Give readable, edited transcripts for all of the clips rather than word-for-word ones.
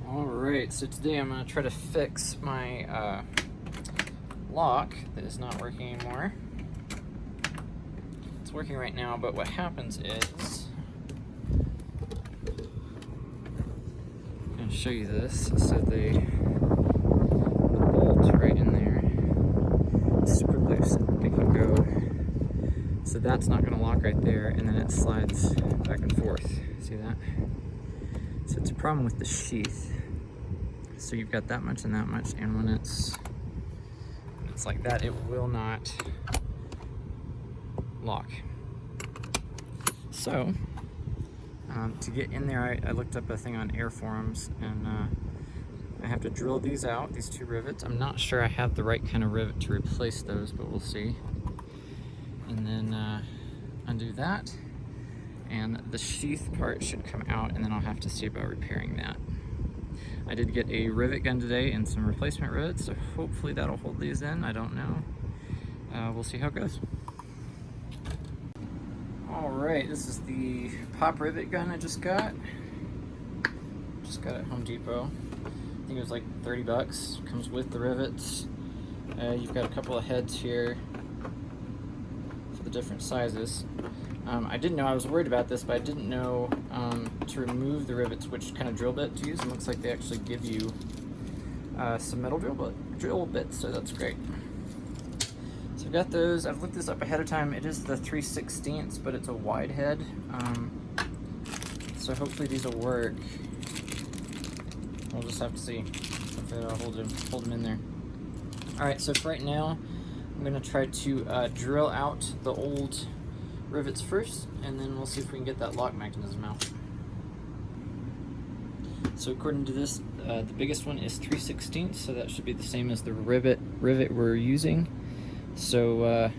Alright, so today I'm going to try to fix my lock that is not working anymore. It's working right now, but what happens is, I'm going to show you this. So the bolt right in there is super loose. It can go, so that's not going to lock right there, and then it slides back and forth. See that? So it's a problem with the sheath. So you've got that much and that much, and when it's like that, it will not lock. So to get in there, I looked up a thing on air forums, and I have to drill these out, these two rivets. I'm not sure I have the right kind of rivet to replace those, but we'll see. And then undo that, and the sheath part should come out, and then I'll have to see about repairing that. I did get a rivet gun today and some replacement rivets, so hopefully that'll hold these in. I don't know. We'll see how it goes. Alright, this is the pop rivet gun I just got. Just got it at Home Depot. I think it was like 30 bucks. Comes with the rivets. You've got a couple of heads here for the different sizes. I didn't know, I was worried about this, but I didn't know to remove the rivets which kind of drill bit to use. It looks like they actually give you some metal drill bits, so that's great. So I've got those. I've looked this up ahead of time. It is the 3/16, but it's a wide head. So hopefully these will work. We'll just have to see if it'll hold them in there. Alright, so for right now, I'm going to try to drill out the old rivets first, and then we'll see if we can get that lock mechanism out. So according to this, the biggest one is 3/16, so that should be the same as the rivet we're using. So we're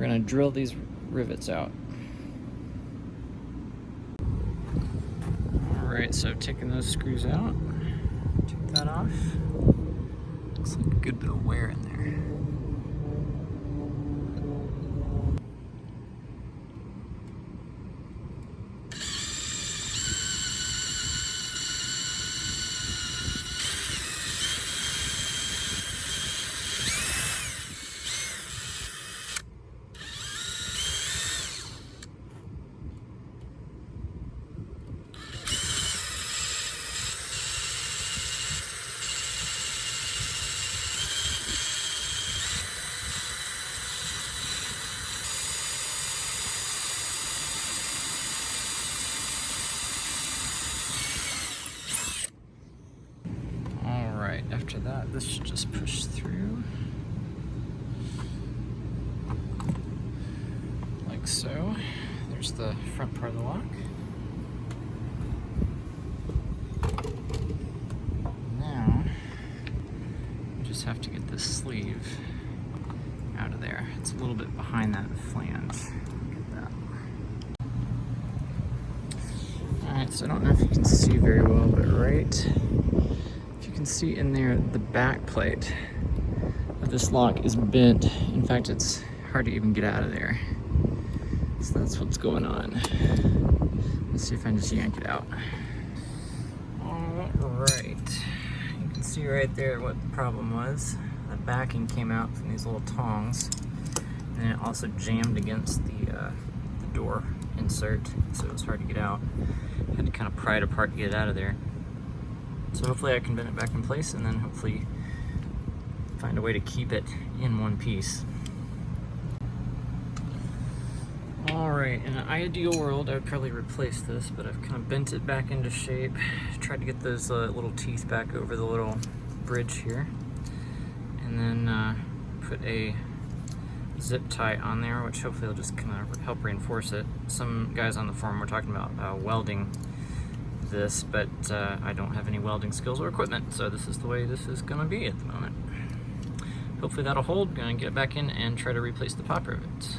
going to drill these rivets out. Alright, so taking those screws out, take that off. Looks like a good bit of wear in there. After that, this should just push through like so. There's the front part of the lock. Now we just have to get this sleeve out of there. It's a little bit behind that flange. Look at that. Alright, so I don't know if you can see very well, but you can see in there the back plate of this lock is bent. In fact, it's hard to even get out of there. So that's what's going on. Let's see if I can just yank it out. Alright. You can see right there what the problem was. The backing came out from these little tongs, and it also jammed against the door insert, so it was hard to get out. Had to kind of pry it apart to get it out of there. So hopefully I can bend it back in place, and then hopefully find a way to keep it in one piece. Alright, in an ideal world I would probably replace this, but I've kind of bent it back into shape. Tried to get those little teeth back over the little bridge here. And then put a zip tie on there, which hopefully will just kind of help reinforce it. Some guys on the forum were talking about welding this, but I don't have any welding skills or equipment, so this is the way this is gonna be at the moment. Hopefully that'll hold. Gonna get it back in and try to replace the pop rivets.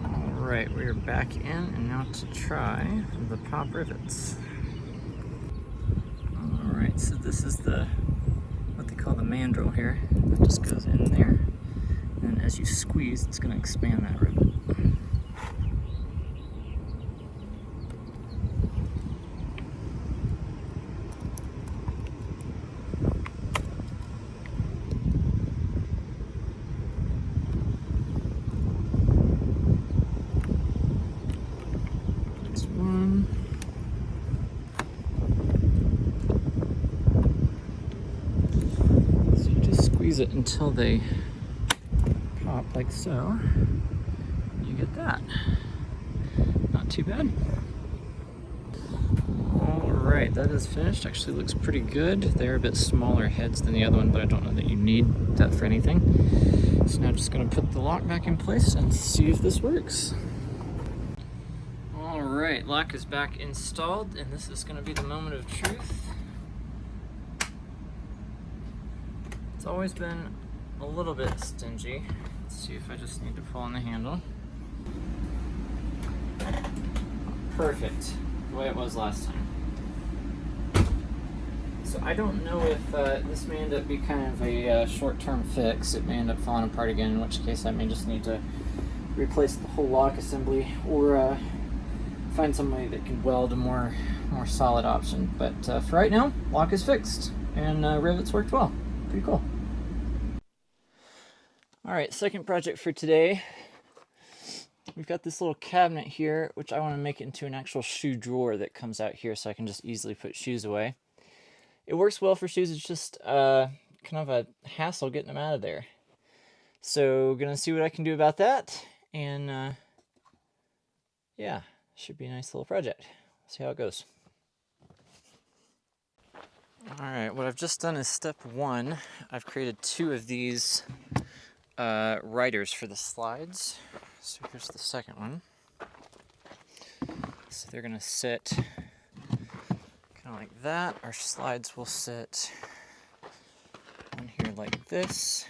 Alright, we're back in, and now to try the pop rivets. Alright, so this is what they call the mandrel here. That just goes in there, and as you squeeze, it's gonna expand that rivet. Next one. So you just squeeze it until they pop like so. You get that. Not too bad. Alright, that is finished. Actually looks pretty good. They're a bit smaller heads than the other one, but I don't know that you need that for anything. So now I'm just going to put the lock back in place and see if this works. Alright, lock is back installed, and this is going to be the moment of truth. It's always been a little bit stingy. Let's see if I just need to pull on the handle. Perfect. The way it was last time. So I don't know if this may end up being kind of a short-term fix. It may end up falling apart again, in which case I may just need to replace the whole lock assembly, or find somebody that can weld a more solid option. But for right now, lock is fixed, and rivets worked well. Pretty cool. Alright, second project for today. We've got this little cabinet here, which I want to make it into an actual shoe drawer that comes out here so I can just easily put shoes away. It works well for shoes, it's just kind of a hassle getting them out of there. So, gonna see what I can do about that, and yeah, should be a nice little project. See how it goes. Alright, what I've just done is step one. I've created two of these riders for the slides. So here's the second one. So they're gonna sit kind of like that. Our slides will sit on here like this.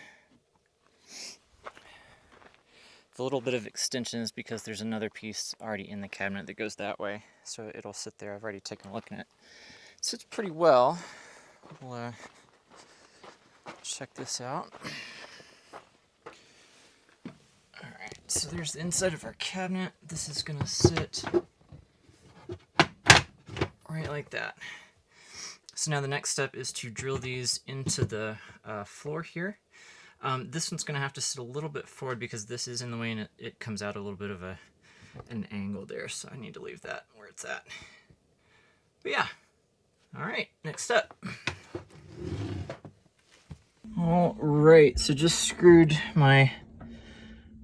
The little bit of extension is because there's another piece already in the cabinet that goes that way. So it'll sit there. I've already taken a look at it. It sits pretty well. We'll check this out. So there's the inside of our cabinet. This is going to sit right like that. So now the next step is to drill these into the floor here. This one's going to have to sit a little bit forward because this is in the way and it comes out a little bit of an angle there. So I need to leave that where it's at. But yeah. Alright, next step. Alright, so just screwed my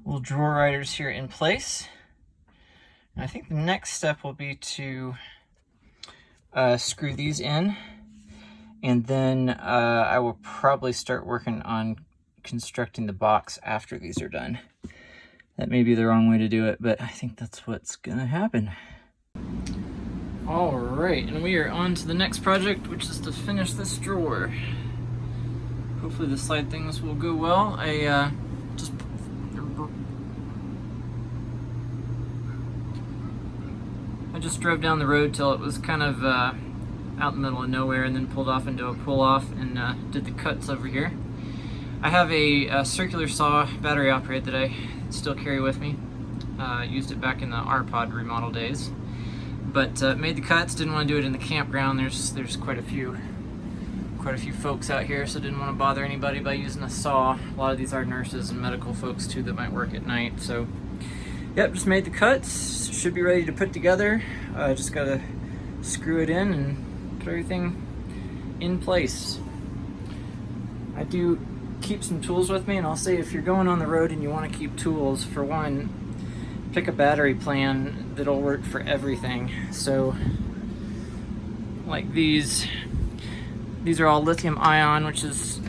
little drawer riders here in place. And I think the next step will be to screw these in, and then I will probably start working on constructing the box after these are done. That may be the wrong way to do it, but I think that's what's gonna happen. Alright, and we are on to the next project, which is to finish this drawer. Hopefully the slide things will go well. I just drove down the road till it was kind of out in the middle of nowhere, and then pulled off into a pull-off and did the cuts over here. I have a circular saw, battery operated, that I still carry with me. Used it back in the R-Pod remodel days. But made the cuts, didn't want to do it in the campground. There's quite a few folks out here, so didn't want to bother anybody by using a saw. A lot of these are nurses and medical folks too that might work at night, so yep, just made the cuts. Should be ready to put together. Just gotta screw it in and put everything in place. I do keep some tools with me, and I'll say if you're going on the road and you want to keep tools, for one, pick a battery plan that'll work for everything. So like these are all lithium ion, which is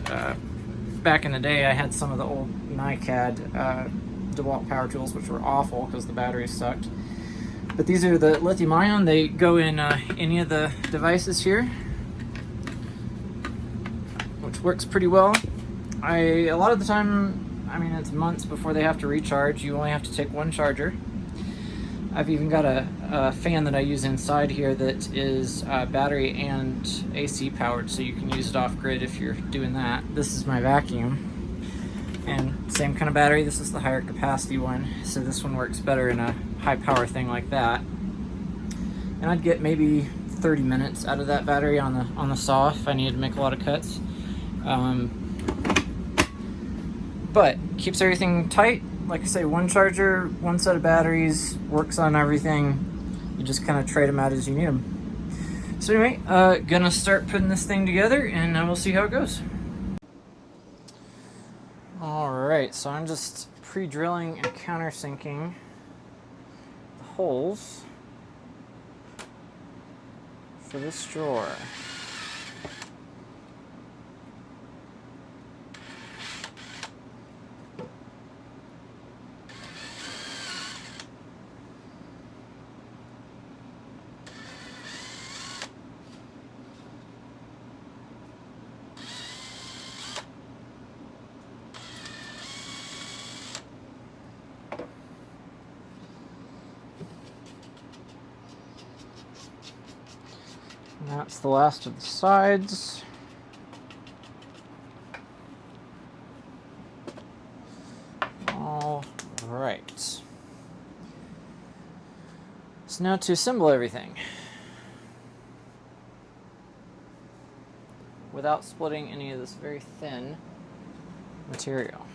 back in the day I had some of the old NiCad DeWalt power tools, which were awful because the batteries sucked. But these are the lithium ion. They go in any of the devices here, which works pretty well. A lot of the time, I mean, it's months before they have to recharge. You only have to take one charger. I've even got a fan that I use inside here that is battery and AC powered, so you can use it off grid if you're doing that. This is my vacuum. And same kind of battery. This is the higher capacity one, so this one works better in a high power thing like that. And I'd get maybe 30 minutes out of that battery on the saw if I needed to make a lot of cuts. But keeps everything tight. Like I say, one charger, one set of batteries, works on everything. You just kind of trade them out as you need them. So anyway, gonna start putting this thing together, and we'll see how it goes. Alright, so I'm just pre-drilling and countersinking the holes for this drawer. And that's the last of the sides. All right. So now to assemble everything without splitting any of this very thin material.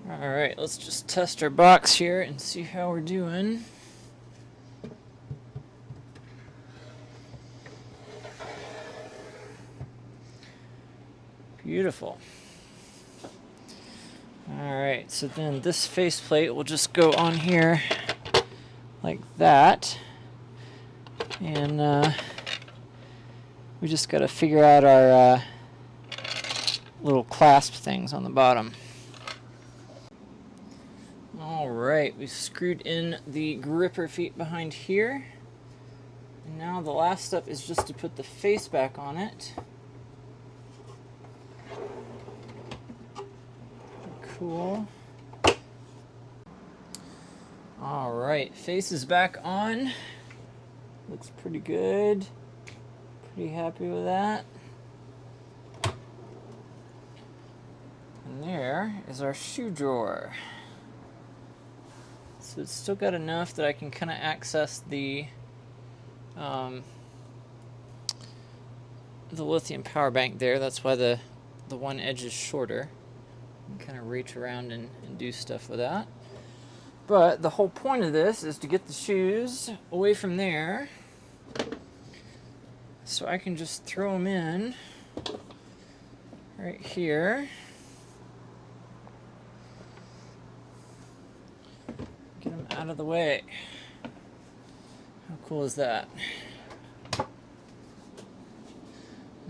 Alright, let's just test our box here and see how we're doing. Beautiful. Alright, so then this faceplate will just go on here like that. And we just got to figure out our little clasp things on the bottom. Alright, we screwed in the gripper feet behind here. And now the last step is just to put the face back on it. Cool. Alright, face is back on. Looks pretty good. Pretty happy with that. And there is our shoe drawer. So it's still got enough that I can kind of access the lithium power bank there. That's why the one edge is shorter. You can kind of reach around and do stuff with that. But the whole point of this is to get the shoes away from there, so I can just throw them in right here. Get them out of the way. How cool is that?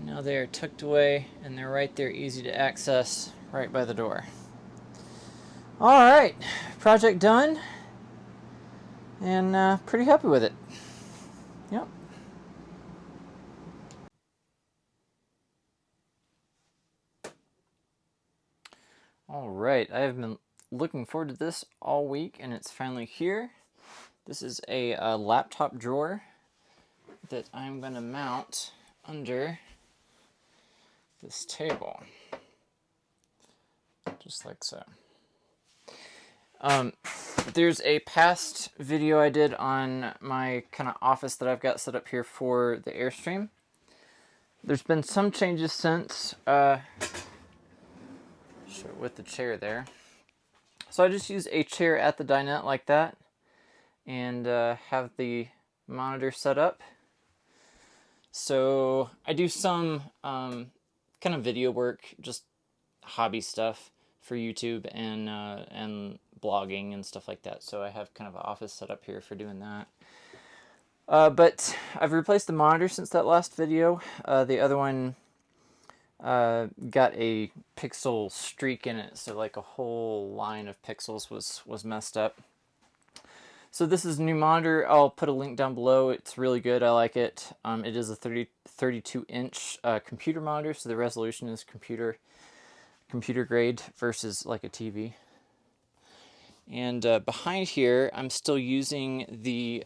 Now they're tucked away and they're right there, easy to access, right by the door. Alright, project done, and pretty happy with it. Yep. Alright, I have been looking forward to this all week, and it's finally here. This is a laptop drawer that I'm going to mount under this table, just like so. There's a past video I did on my kind of office that I've got set up here for the Airstream. There's been some changes since, with the chair there. So I just use a chair at the dinette like that, and have the monitor set up. So I do some kind of video work, just hobby stuff for YouTube and blogging and stuff like that. So I have kind of an office set up here for doing that. But I've replaced the monitor since that last video. The other one got a pixel streak in it, so like a whole line of pixels was messed up. So this is a new monitor. I'll put a link down below. It's really good. I like it. It is a 32-inch computer monitor, so the resolution is computer grade versus like a TV. And behind here, I'm still using the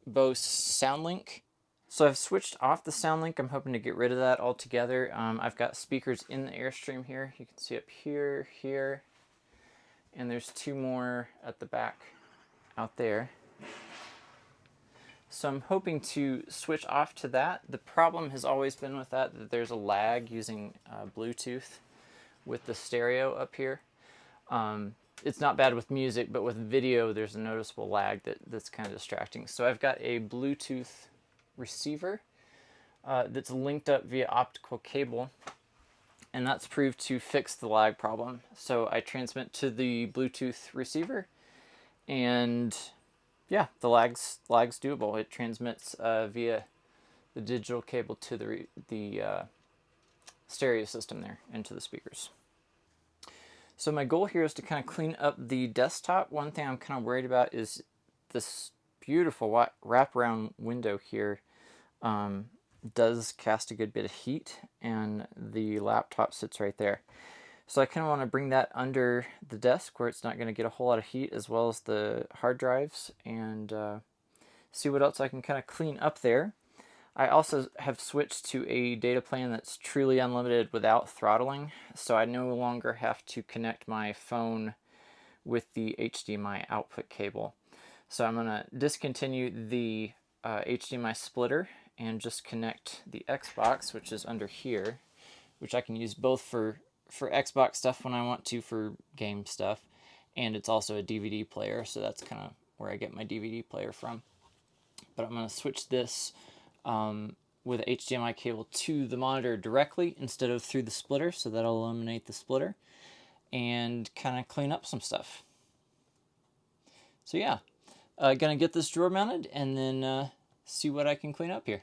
Bose SoundLink. So I've switched off the SoundLink. I'm hoping to get rid of that altogether. I've got speakers in the Airstream here. You can see up here, here, and there's two more at the back out there. So I'm hoping to switch off to that. The problem has always been with that there's a lag using Bluetooth with the stereo up here. It's not bad with music, but with video there's a noticeable lag that's kind of distracting. So I've got a Bluetooth receiver that's linked up via optical cable, and that's proved to fix the lag problem. So I transmit to the Bluetooth receiver, and yeah, the lag's doable. It transmits via the digital cable to the stereo system there into the speakers. So my goal here is to kind of clean up the desktop. One thing I'm kind of worried about is this beautiful wraparound window here does cast a good bit of heat, and the laptop sits right there. So I kind of want to bring that under the desk where it's not going to get a whole lot of heat, as well as the hard drives, and see what else I can kind of clean up there. I also have switched to a data plan that's truly unlimited without throttling, so I no longer have to connect my phone with the HDMI output cable. So I'm going to discontinue the HDMI splitter and just connect the Xbox, which is under here, which I can use both for Xbox stuff when I want to, for game stuff, and it's also a DVD player, so that's kind of where I get my DVD player from. But I'm going to switch this with a HDMI cable to the monitor directly instead of through the splitter, so that'll eliminate the splitter and kind of clean up some stuff. So yeah, gonna get this drawer mounted and then see what I can clean up here.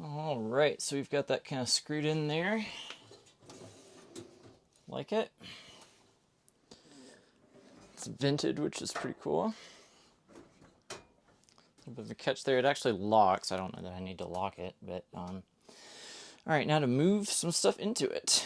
Alright, so we've got that kind of screwed in there. Like it. It's vented, which is pretty cool. A little bit of a catch there. It actually locks. I don't know that I need to lock it, but alright, now to move some stuff into it.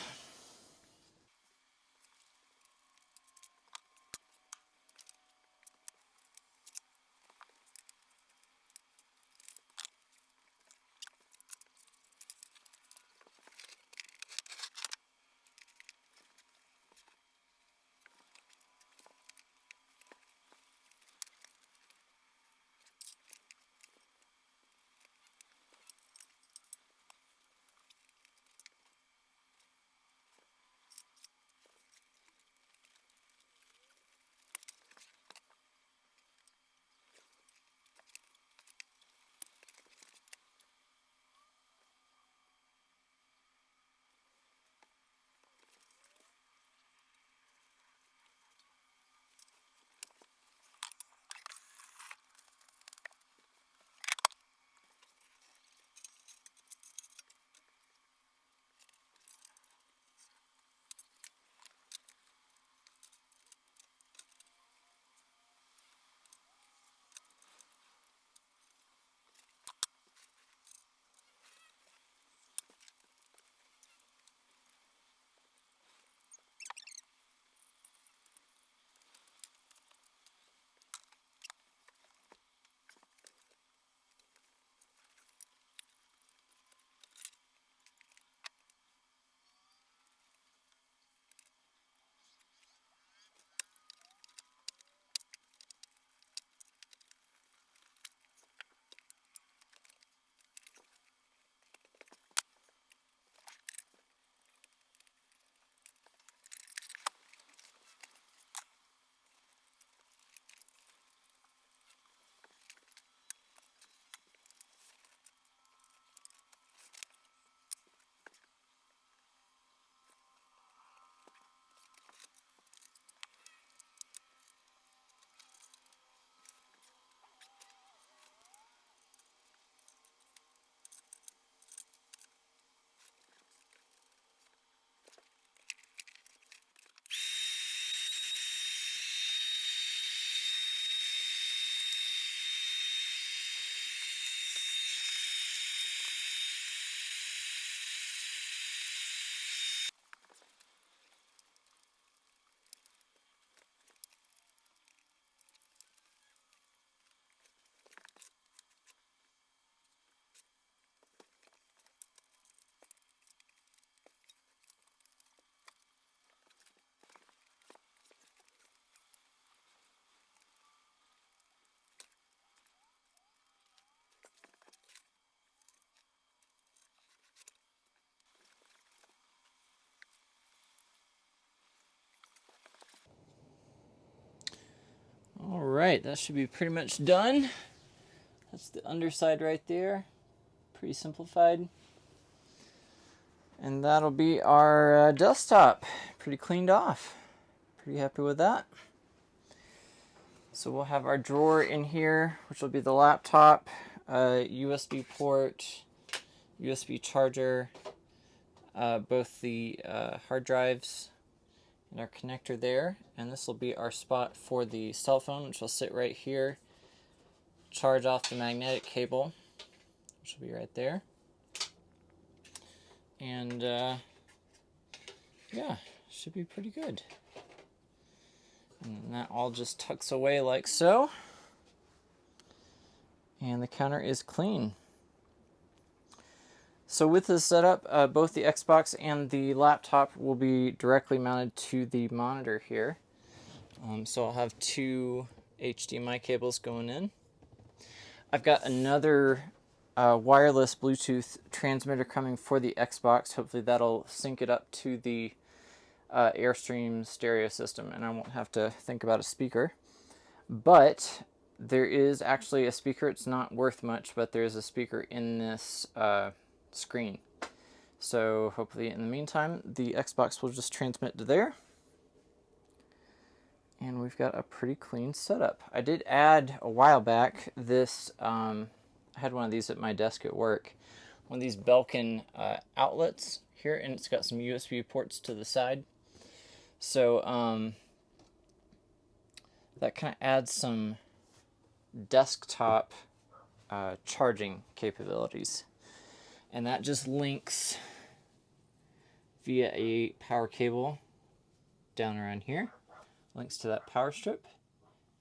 right, that should be pretty much done. That's the underside right there. Pretty simplified. And that'll be our desktop. Pretty cleaned off. Pretty happy with that. So we'll have our drawer in here, which will be the laptop, USB port, USB charger, both the hard drives, and our connector there. And this will be our spot for the cell phone, which will sit right here. Charge off the magnetic cable, which will be right there. And yeah, should be pretty good. And that all just tucks away like so. And the counter is clean. So with this setup, both the Xbox and the laptop will be directly mounted to the monitor here. So I'll have two HDMI cables going in. I've got another wireless Bluetooth transmitter coming for the Xbox. Hopefully that'll sync it up to the Airstream stereo system, and I won't have to think about a speaker. But there is actually a speaker. It's not worth much, but there is a speaker in this screen. So hopefully in the meantime, the Xbox will just transmit to there. And we've got a pretty clean setup. I did add a while back this, I had one of these at my desk at work, one of these Belkin outlets here, and it's got some USB ports to the side. So that kind of adds some desktop charging capabilities. And that just links via a power cable down around here. Links to that power strip,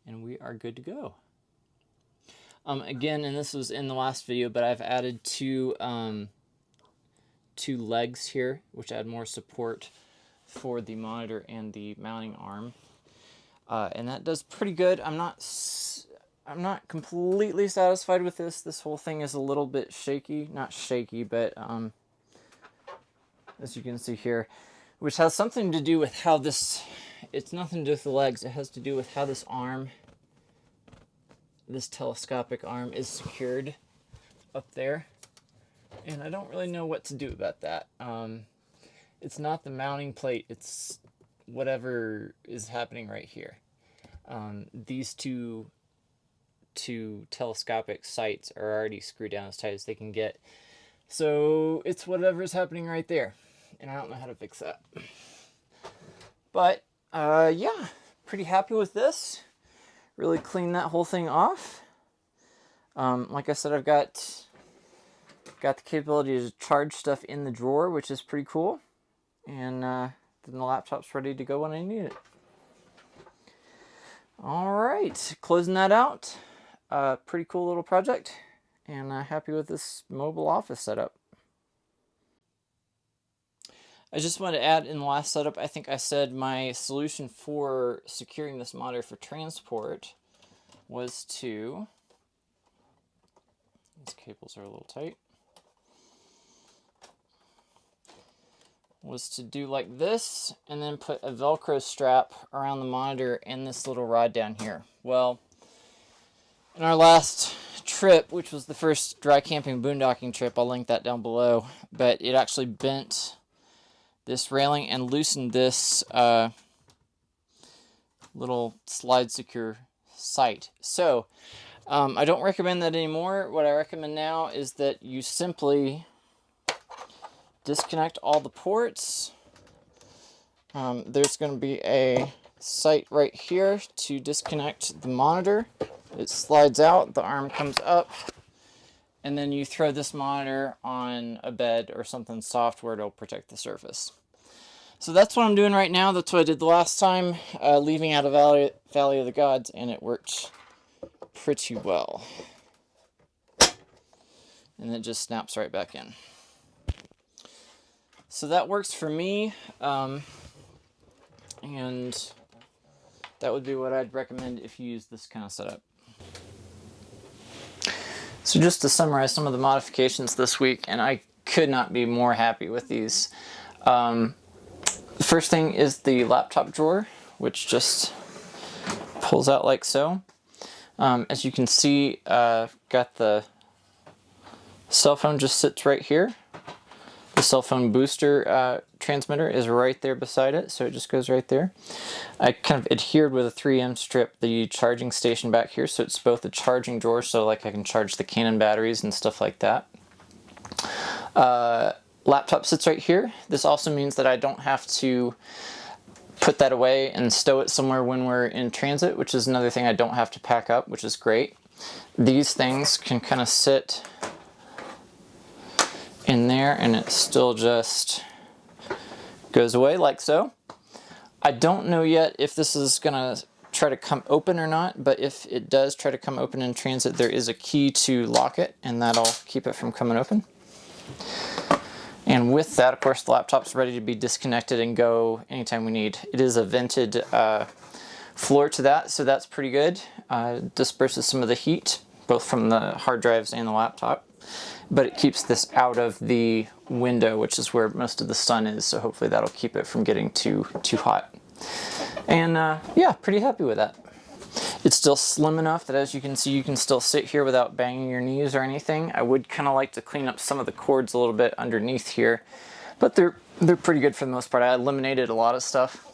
and we are good to go. Again, and this was in the last video, but I've added two legs here, which add more support for the monitor and the mounting arm. And that does pretty good. I'm not completely satisfied with this. This whole thing is a little bit shaky. Not shaky, but as you can see here, which has something to do with how this, it's nothing to do with the legs, it has to do with how this arm, this telescopic arm, is secured up there. And I don't really know what to do about that. It's not the mounting plate, it's whatever is happening right here. These two telescopic sights are already screwed down as tight as they can get. So it's whatever's happening right there. And I don't know how to fix that. But yeah, pretty happy with this. Really cleaned that whole thing off. Like I said, I've got the capability to charge stuff in the drawer, which is pretty cool. And then the laptop's ready to go when I need it. Alright, closing that out. Pretty cool little project. And happy with this mobile office setup. I just wanted to add, in the last setup, I think I said my solution for securing this monitor for transport was to, these cables are a little tight, was to do like this and then put a Velcro strap around the monitor and this little rod down here. Well, in our last trip, which was the first dry camping boondocking trip, I'll link that down below, but it actually bent this railing and loosened this little slide secure sight. So I don't recommend that anymore. What I recommend now is that you simply disconnect all the ports. There's going to be a sight right here to disconnect the monitor. It slides out, the arm comes up, and then you throw this monitor on a bed or something soft where it'll protect the surface. So that's what I'm doing right now. That's what I did the last time, leaving out of Valley of the Gods, and it worked pretty well. And it just snaps right back in. So that works for me, and that would be what I'd recommend if you use this kind of setup. So just to summarize some of the modifications this week, and I could not be more happy with these. The first thing is the laptop drawer, which just pulls out like so. As you can see, got the cell phone just sits right here. The cell phone booster transmitter is right there beside it, so it just goes right there. I kind of adhered with a 3M strip the charging station back here, so it's both a charging drawer, so like I can charge the Canon batteries and stuff like that. Laptop sits right here. This also means that I don't have to put that away and stow it somewhere when we're in transit, which is another thing I don't have to pack up, which is great. These things can kind of sit in there and it still just goes away like so. I don't know yet if this is gonna try to come open or not, but if it does try to come open in transit, there is a key to lock it and that'll keep it from coming open. And with that, of course, the laptop's ready to be disconnected and go anytime we need. It is a vented floor to that, so that's pretty good. Disperses some of the heat, both from the hard drives and the laptop. But it keeps this out of the window, which is where most of the sun is, so hopefully that'll keep it from getting too hot. And yeah, pretty happy with that. It's still slim enough that, as you can see, you can still sit here without banging your knees or anything. I would kind of like to clean up some of the cords a little bit underneath here, but they're pretty good for the most part. I eliminated a lot of stuff,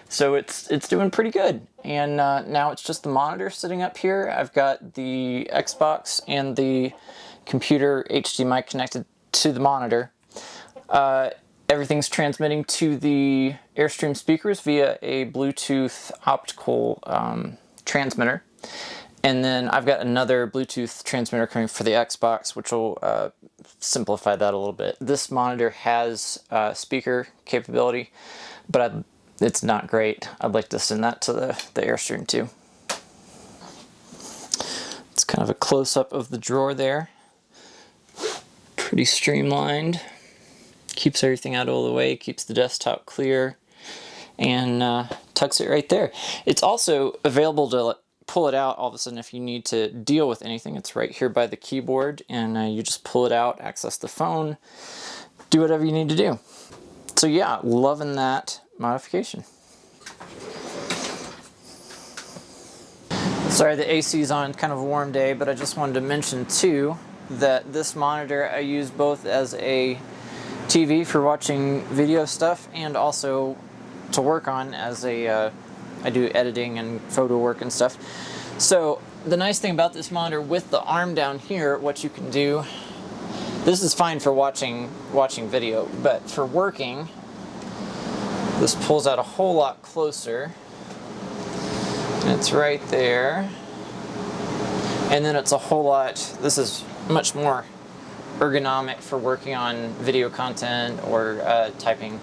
so it's doing pretty good. And now it's just the monitor sitting up here. I've got the Xbox and the computer HDMI connected to the monitor. Everything's transmitting to the Airstream speakers via a Bluetooth optical transmitter. And then I've got another Bluetooth transmitter coming for the Xbox, which will simplify that a little bit. This monitor has speaker capability, but it's not great. I'd like to send that to the Airstream too. It's kind of a close-up of the drawer there. Pretty streamlined. Keeps everything out of the way, keeps the desktop clear, and tucks it right there. It's also available to pull it out all of a sudden if you need to deal with anything. It's right here by the keyboard, and you just pull it out, access the phone, do whatever you need to do. So yeah, loving that modification. Sorry, the AC's on, kind of a warm day, but I just wanted to mention too that this monitor I use both as a TV for watching video stuff and also to work on as a I do editing and photo work and stuff. So the nice thing about this monitor with the arm down here, what you can do, this is fine for watching video, but for working, this pulls out a whole lot closer. And it's right there. And then it's a whole lot, this is much more ergonomic for working on video content or typing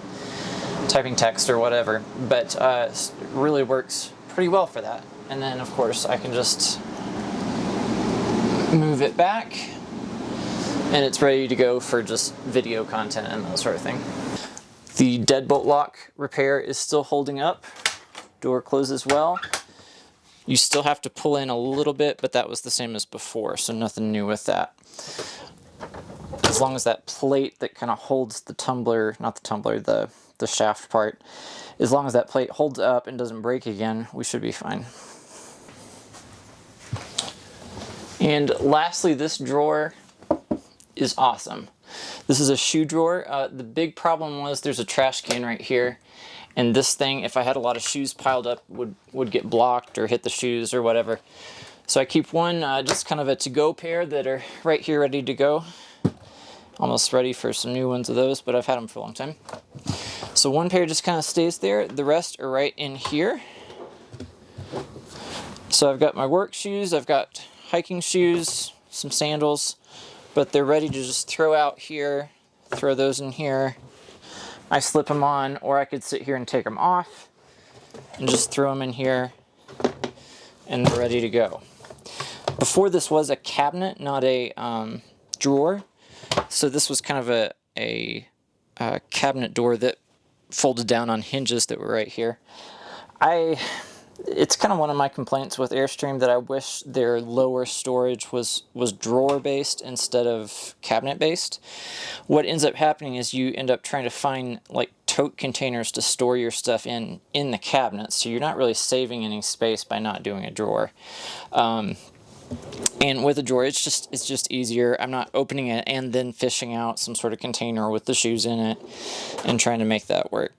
text or whatever, but really works pretty well for that. And then of course I can just move it back and it's ready to go for just video content and that sort of thing. The deadbolt lock repair is still holding up. Door closes well. You still have to pull in a little bit, but that was the same as before, so nothing new with that. As long as that plate that kind of holds the tumbler, not the tumbler, the shaft part, as long as that plate holds up and doesn't break again, we should be fine. And lastly, this drawer is awesome. This is a shoe drawer. The big problem was there's a trash can right here, and this thing, if I had a lot of shoes piled up, would get blocked or hit the shoes or whatever. So I keep one just kind of a to-go pair that are right here ready to go. Almost ready for some new ones of those, but I've had them for a long time. So one pair just kind of stays there. The rest are right in here. So I've got my work shoes, I've got hiking shoes, some sandals, but they're ready to just throw out here, throw those in here. I slip them on, or I could sit here and take them off and just throw them in here, and they're ready to go. Before, this was a cabinet, not a drawer. So this was kind of a cabinet door that folded down on hinges that were right here. It's kind of one of my complaints with Airstream that I wish their lower storage was drawer based instead of cabinet based. What ends up happening is you end up trying to find like tote containers to store your stuff in the cabinet, so you're not really saving any space by not doing a drawer. And with a drawer, it's just easier. I'm not opening it and then fishing out some sort of container with the shoes in it and trying to make that work.